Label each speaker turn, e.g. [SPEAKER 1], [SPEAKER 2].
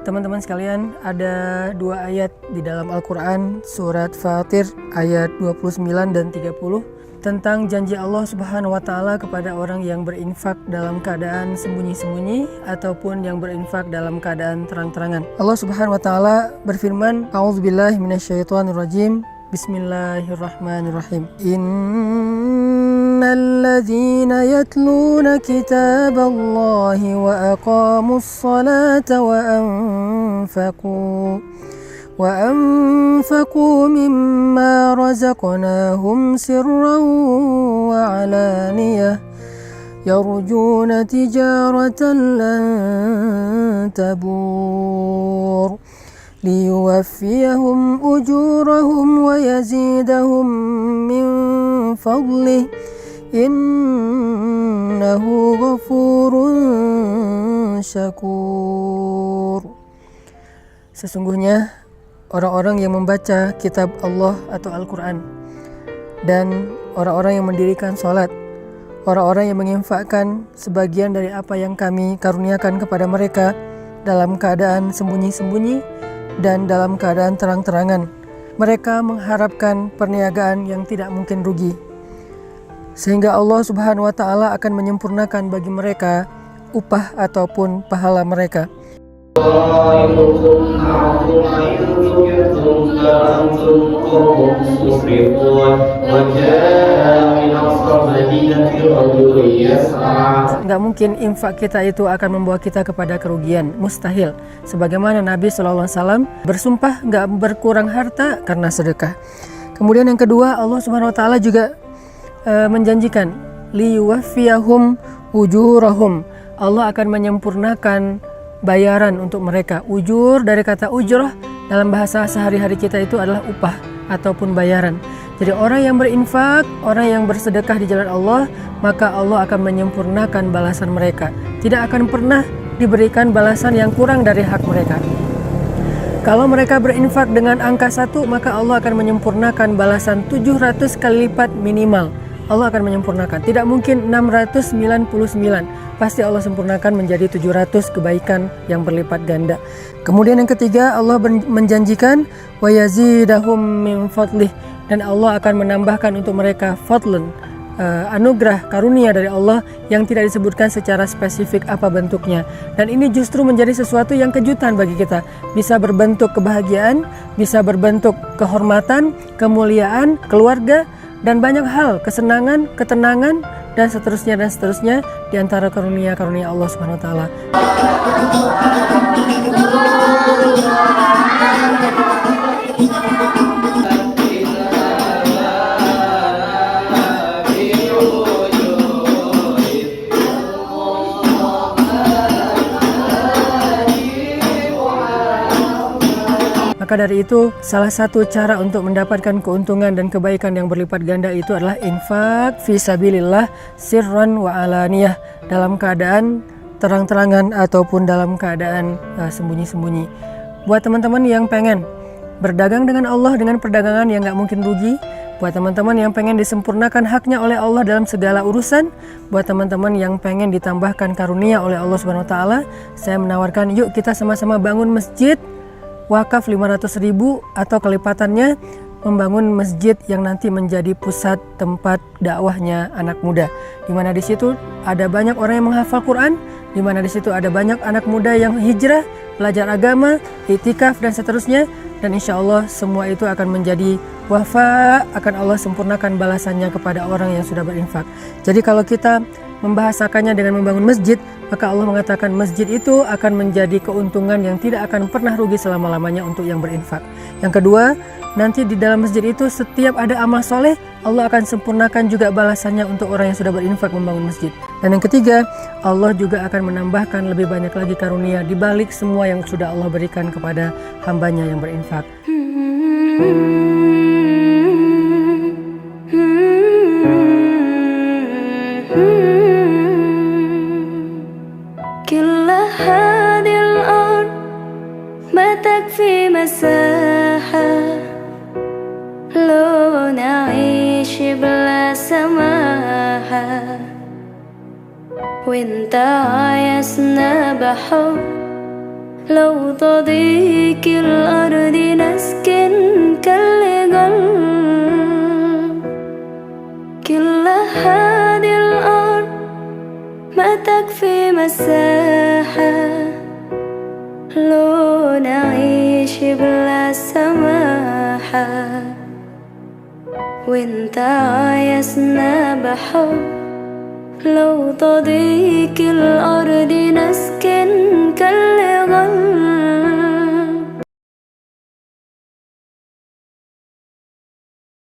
[SPEAKER 1] Teman-teman sekalian, ada dua ayat di dalam Al-Quran, surat Fatir ayat 29 dan 30 tentang janji Allah Subhanahu wa Ta'ala kepada orang yang berinfak dalam keadaan sembunyi-sembunyi ataupun yang berinfak dalam keadaan terang-terangan. Allah Subhanahu wa Ta'ala berfirman, A'udzubillahi minasyaitonirrajim, Bismillahirrahmanirrahim. Innalladzina yatluna kitaballahi wa aqamus salata وأنفقوا مما رزقناهم سرا وعلانية يرجون تجارة لن تبور ليوفيهم أجورهم ويزيدهم من فضله إنه غفور شكور. Sesungguhnya orang-orang yang membaca kitab Allah atau Al-Quran dan orang-orang yang mendirikan sholat, orang-orang yang menginfakkan sebagian dari apa yang kami karuniakan kepada mereka dalam keadaan sembunyi-sembunyi dan dalam keadaan terang-terangan, mereka mengharapkan perniagaan yang tidak mungkin rugi, sehingga Allah Subhanahu wa Ta'ala akan menyempurnakan bagi mereka upah ataupun pahala mereka. Nggak mungkin infak kita itu akan membawa kita kepada kerugian, mustahil. Sebagaimana Nabi SAW bersumpah nggak berkurang harta karena sedekah. Kemudian yang kedua, Allah Subhanahu Wa Taala juga menjanjikan liyuwaffiyahum ujurahum. Allah akan menyempurnakan bayaran untuk mereka. Ujur dari kata ujrah dalam bahasa sehari-hari kita itu adalah upah ataupun bayaran. Jadi orang yang berinfak, orang yang bersedekah di jalan Allah, maka Allah akan menyempurnakan balasan mereka. Tidak akan pernah diberikan balasan yang kurang dari hak mereka. Kalau mereka berinfak dengan angka 1, maka Allah akan menyempurnakan balasan 700 kali lipat minimal. Allah akan menyempurnakan. Tidak mungkin 699. Pasti Allah sempurnakan menjadi 700 kebaikan yang berlipat ganda. Kemudian yang ketiga, Allah menjanjikan wa yazidahum min fadlih, dan Allah akan menambahkan untuk mereka fadlun, anugerah karunia dari Allah yang tidak disebutkan secara spesifik apa bentuknya. Dan ini justru menjadi sesuatu yang kejutan bagi kita. Bisa berbentuk kebahagiaan, bisa berbentuk kehormatan, kemuliaan, keluarga, dan banyak hal, kesenangan, ketenangan, dan seterusnya di antara karunia-karunia Allah Subhanahu wa Ta'ala. Maka dari itu, salah satu cara untuk mendapatkan keuntungan dan kebaikan yang berlipat ganda itu adalah infak fi sabilillah sirran wa alaniyah, dalam keadaan terang-terangan ataupun dalam keadaan sembunyi-sembunyi. Buat teman-teman yang pengen berdagang dengan Allah dengan perdagangan yang gak mungkin rugi, buat teman-teman yang pengen disempurnakan haknya oleh Allah dalam segala urusan, buat teman-teman yang pengen ditambahkan karunia oleh Allah Subhanahu wa Ta'ala, saya menawarkan yuk kita sama-sama bangun masjid wakaf 500.000 atau kelipatannya, membangun masjid yang nanti menjadi pusat tempat dakwahnya anak muda, di mana di situ ada banyak orang yang menghafal Quran, di mana di situ ada banyak anak muda yang hijrah, belajar agama, iktikaf dan seterusnya, dan insya Allah semua itu akan menjadi wafa, akan Allah sempurnakan balasannya kepada orang yang sudah berinfak. Jadi kalau kita membahasakannya dengan membangun masjid, maka Allah mengatakan masjid itu akan menjadi keuntungan yang tidak akan pernah rugi selama-lamanya untuk yang berinfak. Yang kedua, nanti di dalam masjid itu setiap ada amal soleh, Allah akan sempurnakan juga balasannya untuk orang yang sudah berinfak membangun masjid. Dan yang ketiga, Allah juga akan menambahkan lebih banyak lagi karunia di balik semua yang sudah Allah berikan kepada hambanya yang berinfak.
[SPEAKER 2] في مساحة لو نعيش بلا سماحة وانت عايزنا بحب لو تضيق الأرض نسكن كاللجل كل هذه الأرض ما تكفي مساحة لو نعيش بلا سماحة وانت عايزنا بحب لو تضيق الأرض نسكن كالغل